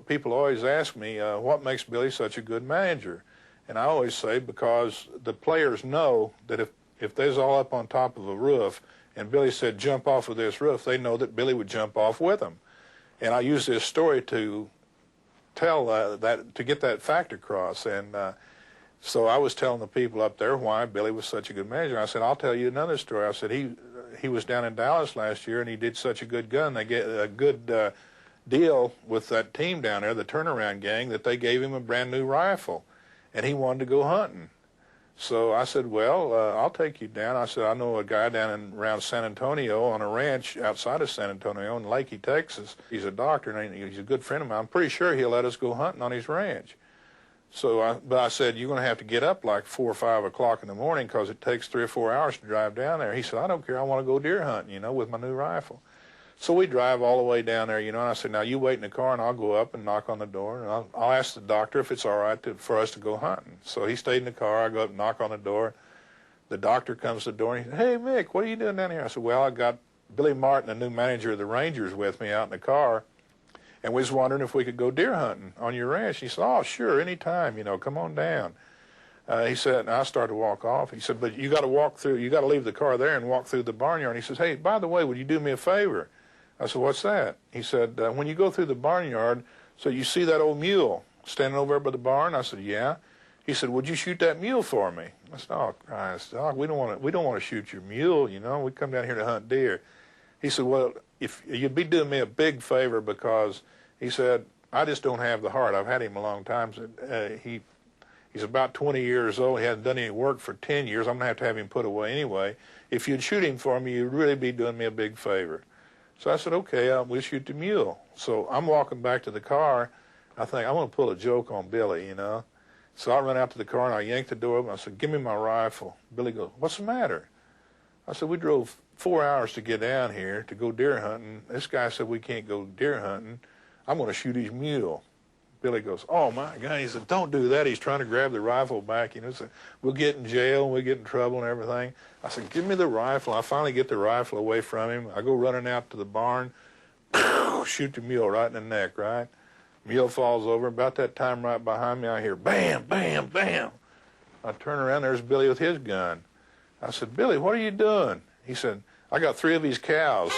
People always ask me, what makes Billy such a good manager? And I always say, because the players know that if they's all up on top of a roof and Billy said, jump off of this roof, they know that Billy would jump off with them. And I use this story to tell to get that fact across. And so I was telling the people up there why Billy was such a good manager. I said, I'll tell you another story. I said, he was down in Dallas last year and he did such a good gun. They get a good deal with that team down there, the turnaround gang, that they gave him a brand new rifle. And he wanted to go hunting. So I said, well, I'll take you down. I said, I know a guy down around San Antonio on a ranch outside of San Antonio in Lakey, Texas. He's a doctor and he's a good friend of mine. I'm pretty sure he'll let us go hunting on his ranch. So, but I said, you're going to have to get up like 4 or 5 o'clock in the morning because it takes 3 or 4 hours to drive down there. He said, I don't care. I want to go deer hunting, you know, with my new rifle. So we drive all the way down there, you know, and I said, now you wait in the car and I'll go up and knock on the door and I'll ask the doctor if it's all right for us to go hunting. So he stayed in the car. I go up and knock on the door. The doctor comes to the door and he said, hey, Mick, what are you doing down here? I said, well, I got Billy Martin, the new manager of the Rangers, with me out in the car, and we was wondering if we could go deer hunting on your ranch. He said, oh, sure, anytime, you know, come on down. He said, and I started to walk off. He said, but you got to walk through, you got to leave the car there and walk through the barnyard. And he says, hey, by the way, would you do me a favor? I said, what's that? He said, when you go through the barnyard, so you see that old mule standing over by the barn? I said, yeah. He said, would you shoot that mule for me? I said, oh, Christ, dog, we don't want to shoot your mule, you know. We come down here to hunt deer. He said, well, if you'd be doing me a big favor, because he said, I just don't have the heart. I've had him a long time. He's about 20 years old. He hasn't done any work for 10 years. I'm going to have him put away anyway. If you'd shoot him for me, you'd really be doing me a big favor. So I said, okay, we'll shoot the mule. So I'm walking back to the car. I think, I'm going to pull a joke on Billy, you know. So I run out to the car and I yanked the door open. I said, give me my rifle. Billy goes, what's the matter? I said, we drove 4 hours to get down here to go deer hunting. This guy said we can't go deer hunting. I'm going to shoot his mule. Billy goes, oh, my God. He said, don't do that. He's trying to grab the rifle back. You know, so we'll get in jail and we'll get in trouble and everything. I said, give me the rifle. I finally get the rifle away from him. I go running out to the barn, shoot the mule right in the neck, right? Mule falls over. About that time right behind me, I hear bam, bam, bam. I turn around, there's Billy with his gun. I said, Billy, what are you doing? He said, I got 3 of these cows.